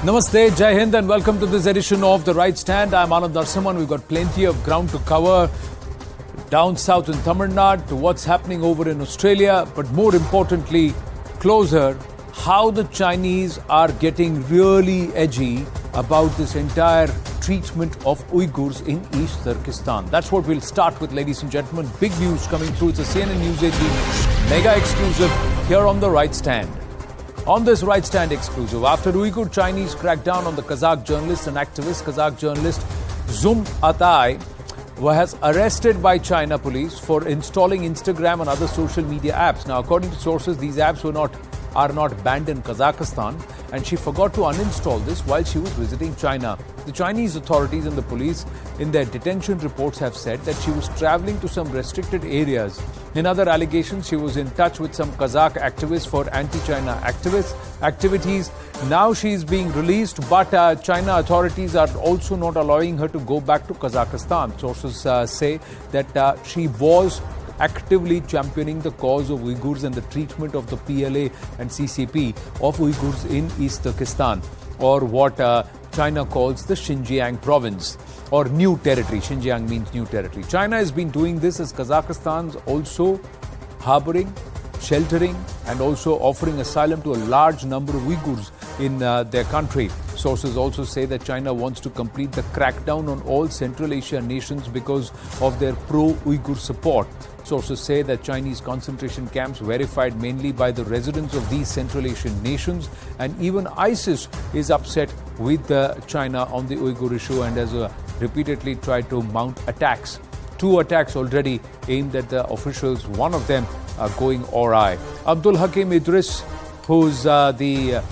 Namaste, Jai Hind, and welcome to this edition of The Right Stand. I'm Anand Narasimhan. We've got plenty of ground to cover down south in Tamil Nadu to what's happening over in Australia, but more importantly, closer, how the Chinese are getting really edgy about this entire treatment of Uyghurs in East Turkestan. That's what we'll start with, ladies and gentlemen. Big news coming through. It's a CNN News 18 mega exclusive here on The Right Stand. On this Right Stand exclusive, after Uyghur Chinese crackdown on the Kazakh journalist and activist, Kazakh journalist Zum Atay was arrested by China police for installing Instagram and other social media apps. Now, according to sources, these apps are not banned in Kazakhstan, and she forgot to uninstall this while she was visiting China. The Chinese authorities and the police in their detention reports have said that she was traveling to some restricted areas. In other allegations, she was in touch with some Kazakh activists for anti-China activities. Now she is being released, but China authorities are also not allowing her to go back to Kazakhstan. Sources say that she was actively championing the cause of Uyghurs and the treatment of the PLA and CCP of Uyghurs in East Turkestan, or what China calls the Xinjiang province, or new territory. Xinjiang means new territory. China has been doing this as Kazakhstan's also harboring, sheltering, and also offering asylum to a large number of Uyghurs in their country. Sources also say that China wants to complete the crackdown on all Central Asian nations because of their pro-Uyghur support. Sources say that Chinese concentration camps verified mainly by the residents of these Central Asian nations, and even ISIS is upset with China on the Uyghur issue and has repeatedly tried to mount attacks. 2 attacks already aimed at the officials, one of them going awry. Abdul Hakim Idris, who's the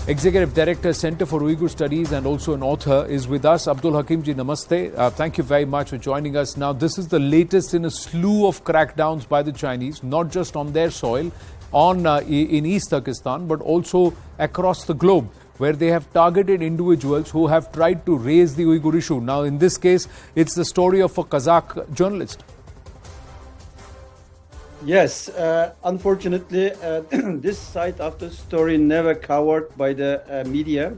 Executive Director, Center for Uyghur Studies, and also an author, is with us. Abdul Hakim ji, namaste. Thank you very much for joining us. Now, this is the latest in a slew of crackdowns by the Chinese, not just on their soil, in East Turkestan, but also across the globe, where they have targeted individuals who have tried to raise the Uyghur issue. Now, in this case, it's the story of a Kazakh journalist. Yes, unfortunately, this side of the story never covered by the media.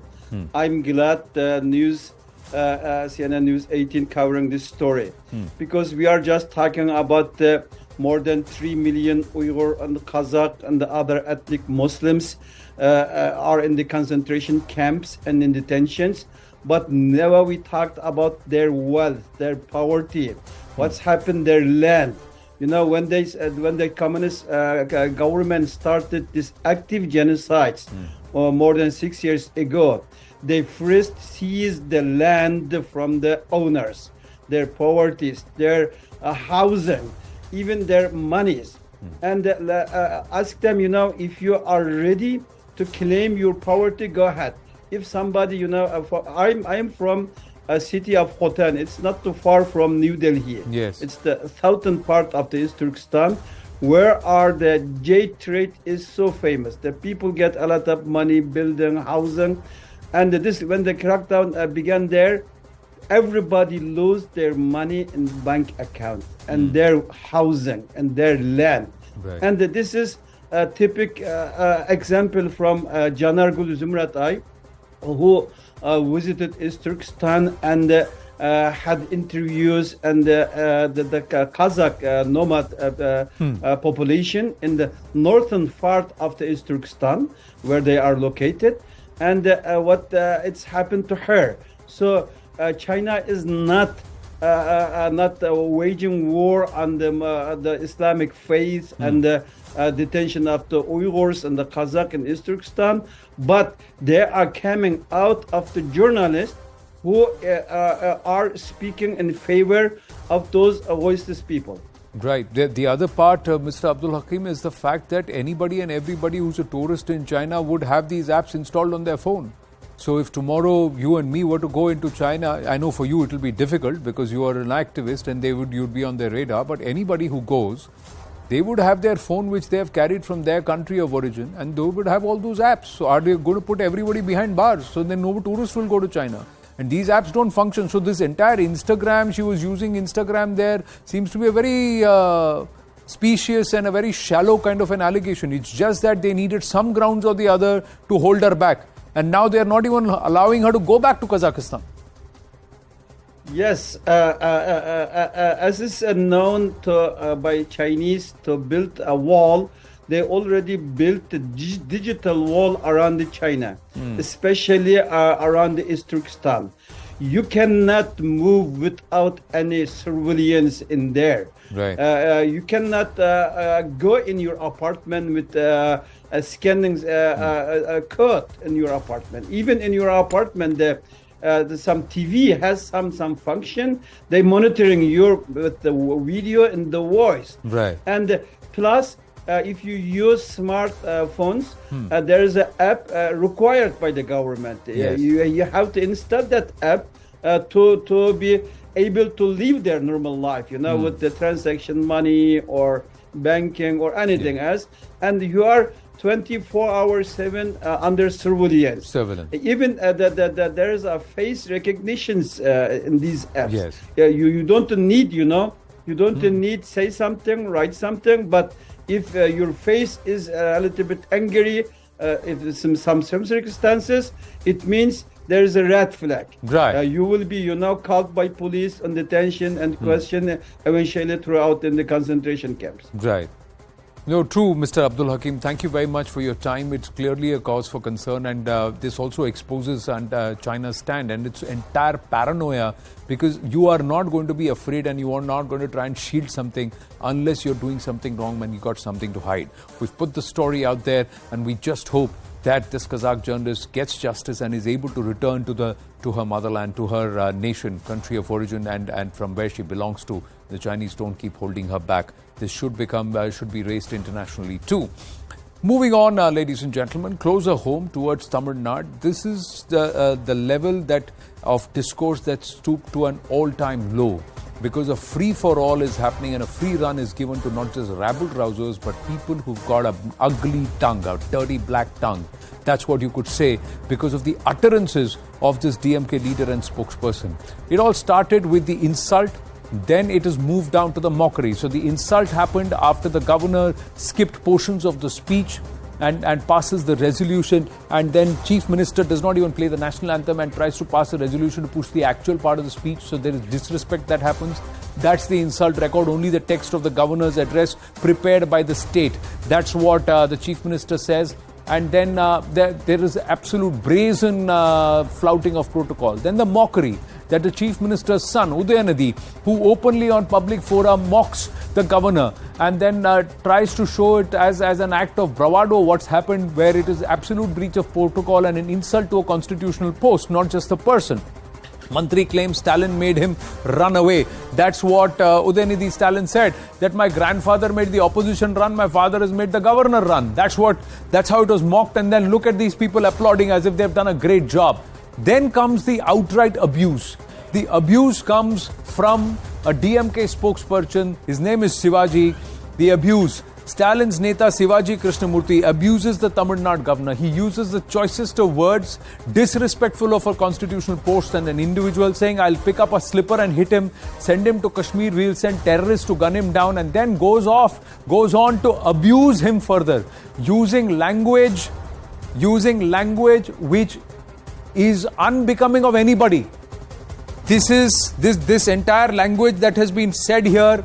I'm glad the news, CNN News 18 covering this story, because we are just talking about the more than 3 million Uyghur and Kazakh and the other ethnic Muslims are in the concentration camps and in detentions, but never we talked about their wealth, their poverty, what's happened, their land. You know, when the communist government started this active genocides more than 6 years ago, they first seized the land from the owners, their poverties, their housing, even their monies, and ask them, you know, if you are ready to claim your poverty, go ahead. If somebody, you know, I am from a city of Khotan. It's not too far from New Delhi. Yes. It's the southern part of the East Turkestan, where the jade trade is so famous. The people get a lot of money building, housing. And when the crackdown began there, everybody lost their money in bank account and their housing and their land. Right. And this is a typical example from Janargul Zumratay, who visited East Turkestan and had interviews and the Kazakh nomad population in the northern part of the East Turkestan, where they are located, and what it's happened to her. So China is not waging war on the Islamic faith and the detention of the Uyghurs and the Kazakh in East Turkestan, but they are coming out of the journalists who are speaking in favor of those voiceless people. Right. The other part, Mr. Abdul Hakim, is the fact that anybody and everybody who's a tourist in China would have these apps installed on their phone. So if tomorrow you and me were to go into China, I know for you it will be difficult because you are an activist and you'd be on their radar, but anybody who goes, they would have their phone which they have carried from their country of origin, and they would have all those apps. So are they going to put everybody behind bars? So then no tourist will go to China. And these apps don't function. So this entire Instagram, she was using Instagram there, seems to be a very specious and a very shallow kind of an allegation. It's just that they needed some grounds or the other to hold her back. and now they are not even allowing her to go back to Kazakhstan. Yes, as is known by Chinese to build a wall, they already built a digital wall around China, especially around East Turkestan. You cannot move without any surveillance in there. Right. You cannot go in your apartment with a scanning code in your apartment. Even in your apartment, some TV has some function. They monitoring your with the video and the voice. Right. And plus, if you use smartphones, there is an app required by the government. Yes. You have to install that app to be able to live their normal life, with the transaction money or banking or anything else. And you are 24 hours 7 under surveillance. Even there is a face recognitions in these apps. Yes. You don't need, you don't need say something, write something, but if your face is a little bit angry, if it's in some circumstances, it means there is a red flag. Right. You will be, called by police on detention and questioned eventually throughout in the concentration camps. Right. No, true, Mr. Abdul Hakim. Thank you very much for your time. It's clearly a cause for concern, and this also exposes China's stand and its entire paranoia, because you are not going to be afraid and you are not going to try and shield something unless you're doing something wrong when you got something to hide. We've put the story out there, and we just hope that this Kazakh journalist gets justice and is able to return to her motherland, to her nation, country of origin, and from where she belongs to. The Chinese don't keep holding her back. This should be raised internationally too. Moving on, ladies and gentlemen, closer home towards Tamil Nadu. This is the level of discourse that stooped to an all-time low, because a free-for-all is happening and a free run is given to not just rabble-rousers but people who've got an ugly tongue, a dirty black tongue. That's what you could say because of the utterances of this DMK leader and spokesperson. It all started with the insult. Then it has moved down to the mockery. So the insult happened after the governor skipped portions of the speech and passes the resolution, and then Chief Minister does not even play the national anthem and tries to pass a resolution to push the actual part of the speech. So there is disrespect that happens. That's the insult record. Only the text of the governor's address prepared by the state. That's what the Chief Minister says. And then there is absolute brazen flouting of protocol. Then the mockery that the Chief Minister's son, Udayanidhi, who openly on public forum mocks the governor and then tries to show it as an act of bravado what's happened, where it is absolute breach of protocol and an insult to a constitutional post, not just the person. Mantri claims Stalin made him run away. That's what Udayanidhi Stalin said, that my grandfather made the opposition run, my father has made the governor run. That's how it was mocked, and then look at these people applauding as if they've done a great job. Then comes the outright abuse. The abuse comes from a DMK spokesperson. His name is Sivaji. The abuse. Stalin's Neta Sivaji Krishnamurthy abuses the Tamil Nadu governor. He uses the choicest of words, disrespectful of a constitutional post and an individual, saying, I'll pick up a slipper and hit him, send him to Kashmir, we'll send terrorists to gun him down, and then goes on to abuse him further, using language which is unbecoming of anybody. This entire language that has been said here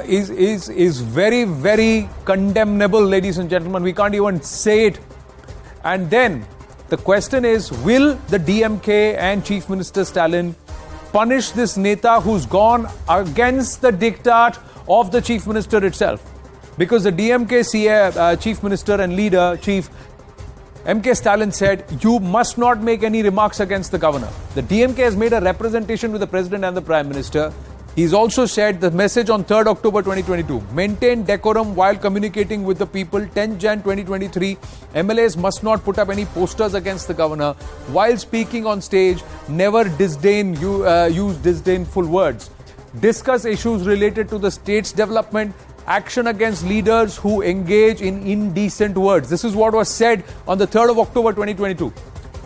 is very, very condemnable, ladies and gentlemen. We can't even say it. And then the question is, will the DMK and Chief Minister Stalin punish this Neta who's gone against the diktat of the Chief Minister itself? Because the DMK Chief Minister and leader, Chief MK Stalin said, you must not make any remarks against the governor. The DMK has made a representation with the President and the Prime Minister. He's also shared the message on 3rd October 2022. Maintain decorum while communicating with the people. 10 Jan 2023. MLAs must not put up any posters against the governor. While speaking on stage, never use disdainful words. Discuss issues related to the state's development. Action against leaders who engage in indecent words. This is what was said on the 3rd of October 2022.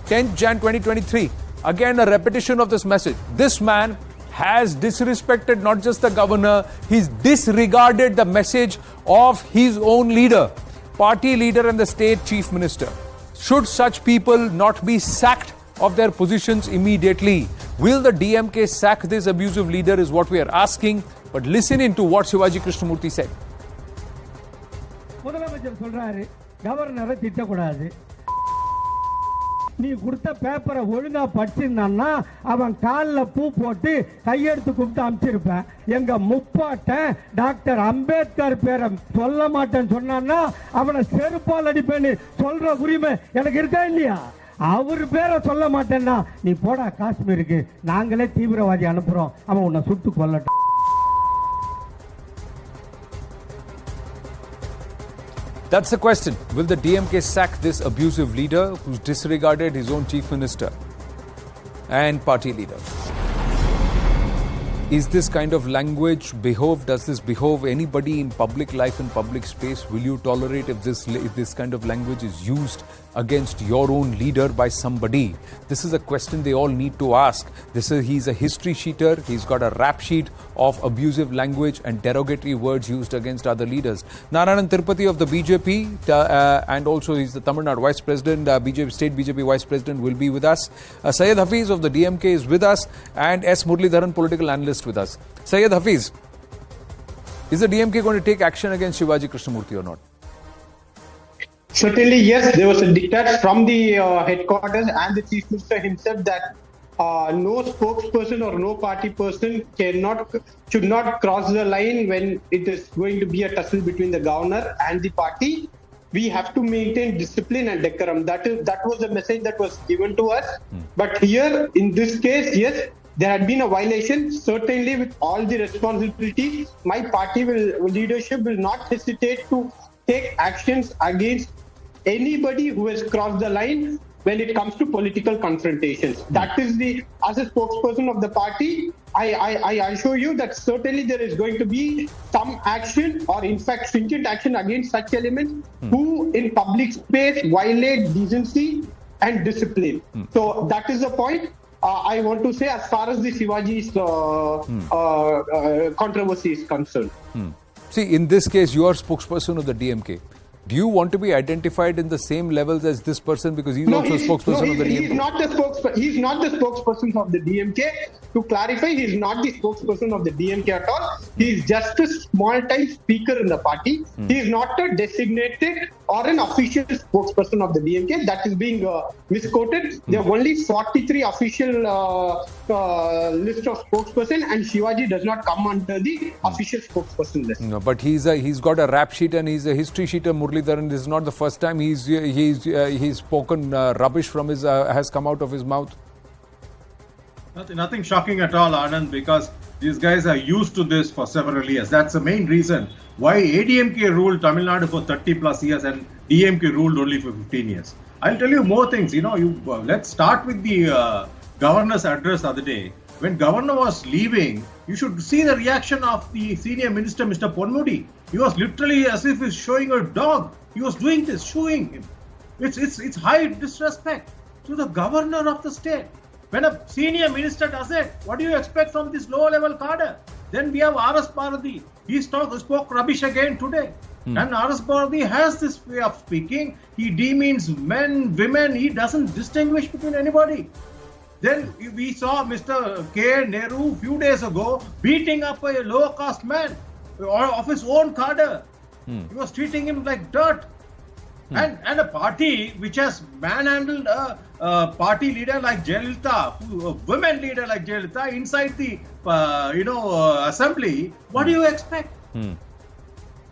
10th Jan 2023. Again, a repetition of this message. This man has disrespected not just the governor, he's disregarded the message of his own leader, party leader and the state chief minister. Should such people not be sacked of their positions immediately? Will the DMK sack this abusive leader is what we are asking. But listen into what Shivaji Krishnamurthy said. முதலமைச்சர் சொல்றாரு கவர்னரை திட்டக்கூடாது. நீ கொடுத்த பேப்பரை ஒழுங்கா படிச்சிருந்தான்னா அவன் காலில் பூ போட்டு கையெடுத்து கூப்பிட்டு அனுப்பிச்சிருப்பேன். எங்க முப்பாட்ட டாக்டர் அம்பேத்கர் பேரை சொல்ல மாட்டேன்னு சொன்னான்னா அவனை செருப்பால் அடிப்பேன்னு சொல்ற உரிமை எனக்கு இருக்கா இல்லையா? அவர் பேரை சொல்ல மாட்டேன்னா நீ போடா காஷ்மீருக்கு, நாங்களே தீவிரவாதி அனுப்புறோம், அவன் உன்னை சுட்டு கொல்லட்டும். That's the question. Will the DMK sack this abusive leader who's disregarded his own chief minister and party leader? Is this kind of language does this behove anybody in public life and public space? Will you tolerate if this kind of language is used against your own leader by somebody? This is a question they all need to ask. He's a history sheeter. He's got a rap sheet of abusive language and derogatory words used against other leaders. Narayanan Tirupati of the BJP and also he's the Tamil Nadu Vice President, State BJP Vice President will be with us. Syed Hafiz of the DMK is with us and S. Muralidharan, political analyst with us. Syed Hafiz, is the DMK going to take action against Shivaji Krishnamurthy or not? Certainly, yes. There was a diktat from the headquarters and the Chief Minister himself that no spokesperson or no party person should not cross the line when it is going to be a tussle between the governor and the party. We have to maintain discipline and decorum. That was the message that was given to us. But here, in this case, yes, there had been a violation. Certainly, with all the responsibility, my party leadership will not hesitate to take actions against anybody who has crossed the line when it comes to political confrontations. That is as a spokesperson of the party, I assure you that certainly there is going to be some action or in fact stringent action against such elements who in public space violate decency and discipline. So that is the point. I want to say as far as the Shivaji's controversy is concerned. See, in this case, you are spokesperson of the DMK. Do you want to be identified in the same levels as this person because he's also a spokesperson of the DMK? He's not the spokesperson of the DMK. To clarify, he's not the spokesperson of the DMK at all. He's just a small-time speaker in the party. He's not a designated or an official spokesperson of the DMK. That is being misquoted. There are only 43 official list of spokesperson, and Shivaji does not come under the official spokesperson list. No, but he's got a rap sheet and he's a history sheeter. Muralidharan, this is not the first time he's spoken rubbish from has come out of his mouth. Nothing shocking at all, Anand, because these guys are used to this for several years. That's the main reason why ADMK ruled Tamil Nadu for 30 plus years and DMK ruled only for 15 years. I'll tell you more things. Let's start with the governor's address the other day. When governor was leaving, you should see the reaction of the senior minister, Mr. Ponmudi. He was literally as if he's showing a dog. He was doing this, shooing him. It's high disrespect to the governor of the state. When a senior minister does it, what do you expect from this lower-level cadre? Then we have R.S. Bharati. He spoke rubbish again today. And R.S. Bharati has this way of speaking. He demeans men, women. He doesn't distinguish between anybody. Then we saw Mr. K. Nehru a few days ago beating up a low-caste man of his own cadre. He was treating him like dirt. And a party which has manhandled a party leader like Jayalalitha, a women leader like Jayalalitha inside the assembly, what do you expect?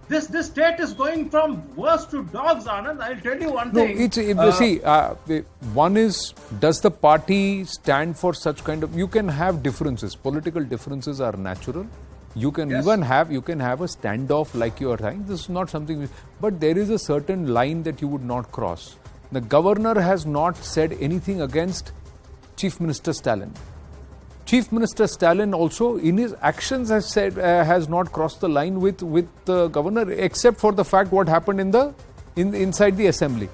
This state is going from worse to dogs, Anand. I'll tell you one thing. One is, does the party stand for such kind of... You can have differences. Political differences are natural. You can even have a standoff like you are saying. This is not something... But there is a certain line that you would not cross. The governor has not said anything against Chief Minister Stalin. Chief Minister Stalin also, in his actions, has not crossed the line with the governor, except for the fact what happened inside the assembly.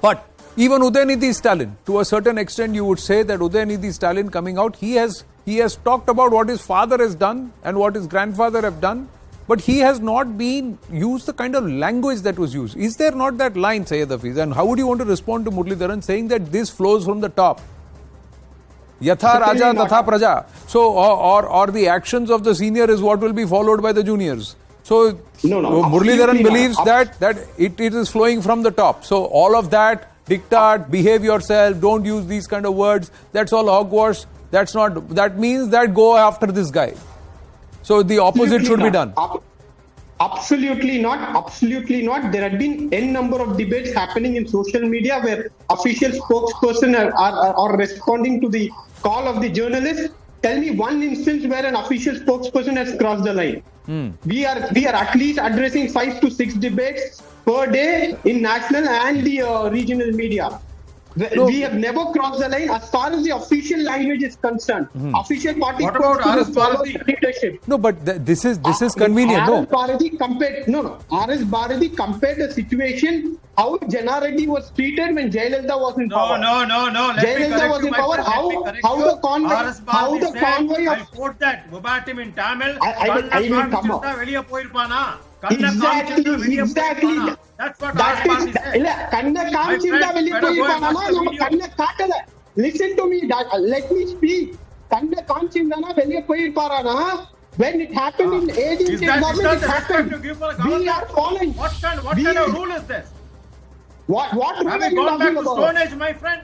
But even Udayanidhi Stalin, to a certain extent, you would say that Udayanidhi Stalin coming out, he has talked about what his father has done and what his grandfather have done. but he has not been used the kind of language that was used. Is there not that line, Syed Hafiz? And how would you want to respond to Muralidharan saying that this flows from the top? Yatha Raja Tatha Praja. So, or the actions of the senior is what will be followed by the juniors. So, Muralidharan believes that it is flowing from the top. So, all of that, diktat, behave yourself, don't use these kind of words, that's all hogwash. That means that go after this guy. So, the opposite should be done. Absolutely not. Absolutely not. There have been n number of debates happening in social media where official spokesperson are responding to the call of the journalist. Tell me one instance where an official spokesperson has crossed the line. We are at least addressing 5 to 6 debates per day in national and the regional media. We have never crossed the line as far as the official language is concerned. Official party. What about RS Bharati? Leadership. No, but this is convenient. RS Bharati compared the situation how Jana Reddy was treated when Jayalalitha was in power. No. Jayalalitha was in power. How the convoy? How the convoy? I quote that verbatim in Tamil. I will come up. Exactly. That's what RS Bharati said. Listen to me. Let me speak. When it happened in Is ADMK that government, it the respect happened. to give for a We are government? following. What kind of rule is this? What rule Have are we you gone back talking to about? Stone Age, my friend?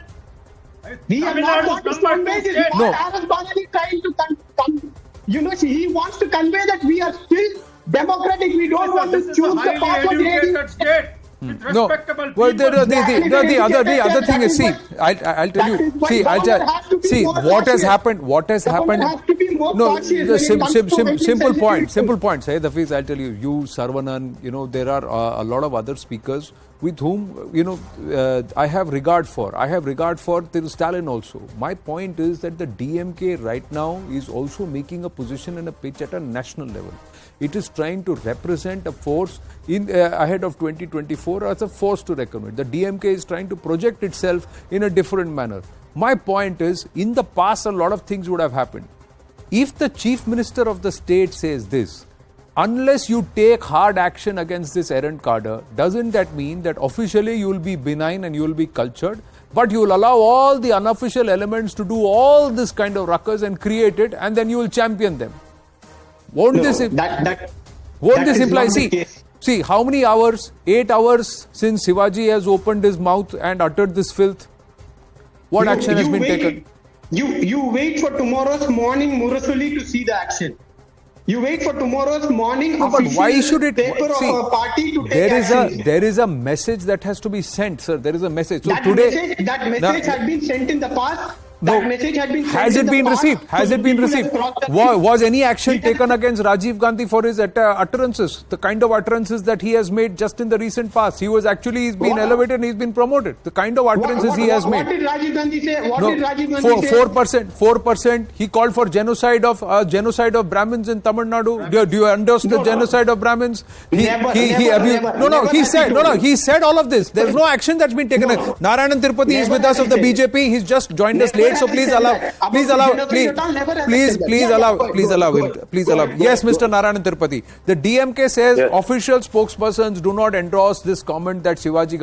We have Tamil not Nadu got to has come Stone back Age. to Is state. what RS Bharati trying to he wants to convey that we are still democratic. We don't want to This is a choose the highly path of the educated state. With No, respectable well, people. the other thing is, see, I'll tell you, see, what has happened. has to be more No, cautious the when it comes to simple point. sensitive Syed Hafiz, I'll tell you, Saravanan, there are a lot of other speakers with whom, I have regard for. I have regard for Stalin also. My point is that the DMK right now is also making a position and a pitch at a national level. It is trying to represent a force in ahead of 2024 as a force to reckon with. The DMK is trying to project itself in a different manner. My point is, in the past, a lot of things would have happened. If the chief minister of the state says this, unless you take hard action against this errant cadre, doesn't that mean that officially you will be benign and you will be cultured, but you will allow all the unofficial elements to do all this kind of ruckus and create it, and then you will champion them? Won't this imply? See, how many hours? 8 hours since Shivaji has opened his mouth and uttered this filth. What action has been taken? You wait for tomorrow's morning, Murasuli, to see the action. You wait for tomorrow's morning. No, but why should it? Paper See, of a party to take action. there is a message that has to be sent, sir. There is a message. So That message had been sent in the past. That message had been sent Has it been received? Has it been received? Was any action taken against Rajiv Gandhi for his utterances? The kind of utterances that he has made just in the recent past. He's been elevated and he's been promoted. The kind of utterances he has made. What did Rajiv Gandhi say? Did Rajiv Gandhi say? 4%. He called for genocide of Brahmins in Tamil Nadu. Do you endorse the genocide of Brahmins? He said all of this. There's no action that's been taken. Narayanan Tirupati is with us of the BJP. He's just joined us late. So please allow. Yes, Mr. Narayanan Tirupati. The DMK says official spokespersons do not endorse this comment that Shivaji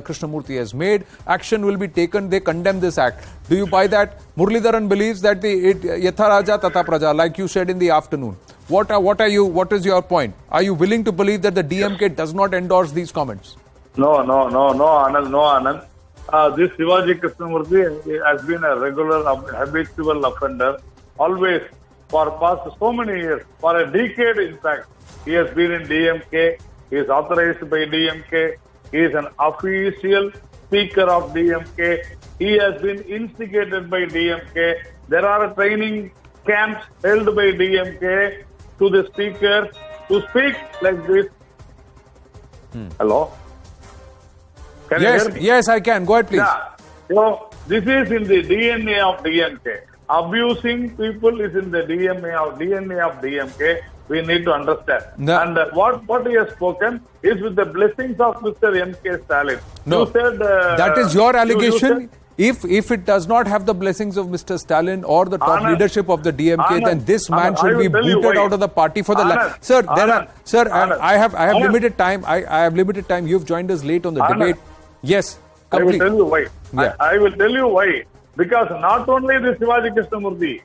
Krishnamurthy has made. Action will be taken. They condemn this act. Do you buy that? Muralidharan believes that Yatha Raja Tatha Praja, like you said in the afternoon. What is your point? Are you willing to believe that the DMK does not endorse these comments? No, Anand. This Shivaji Krishnamurthy has been a regular habitual offender. Always, for past so many years, for a decade in fact, he has been in DMK. He is authorized by DMK. He is an official speaker of DMK. He has been instigated by DMK. There are training camps held by DMK to the speaker to speak like this. Hello? Can you hear me? Yes, I can. Go ahead, please. Yeah. This is in the DNA of DMK. Abusing people is in the DNA of DMK. We need to understand. No. And what he has spoken is with the blessings of Mr. M.K. Stalin. No, You said, that is your allegation. if it does not have the blessings of Mr. Stalin or the top Anand, leadership of the DMK, Anand, then this man Anand, I should be will tell you booted why. out of the party for the Anand, Sir, there are Anand, Anand, I have Anand. limited time. I have limited time. You've joined us late on the Anand, debate. Yes, I will complete. tell you why. Yeah. I will tell you why. Because not only the Shivaji Krishnamurthy,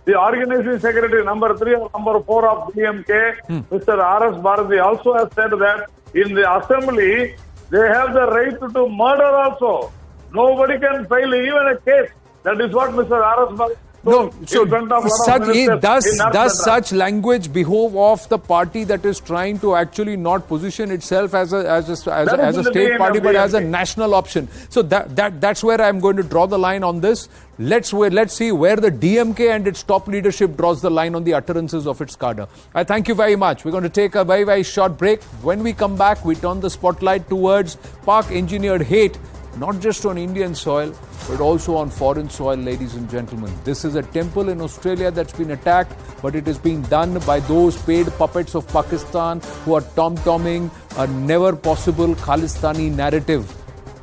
the organizing secretary number 3 or number 4 of DMK, Mr. R.S. Bharati also has said that in the assembly, they have the right to murder also. Nobody can file even a case. That is what Mr. R.S. Bharati No, told so in front of a lot of such, ministers in North does Madras. such language behove of the party that is trying to actually not position itself as a state DNA party of but as a DMK. national option? So that's where I'm going to draw the line on this. Let's see where the DMK and its top leadership draws the line on the utterances of its cadre. I thank you very much. We're going to take a very, very short break. When we come back, we turn the spotlight towards Pak-engineered hate, not just on Indian soil, but also on foreign soil, ladies and gentlemen. This is a temple in Australia that's been attacked, but it is being done by those paid puppets of Pakistan who are tom-tomming a never possible Khalistani narrative.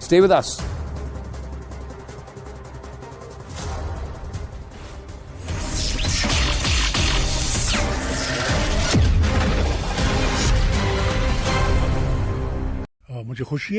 Stay with us. मुझे खुशी है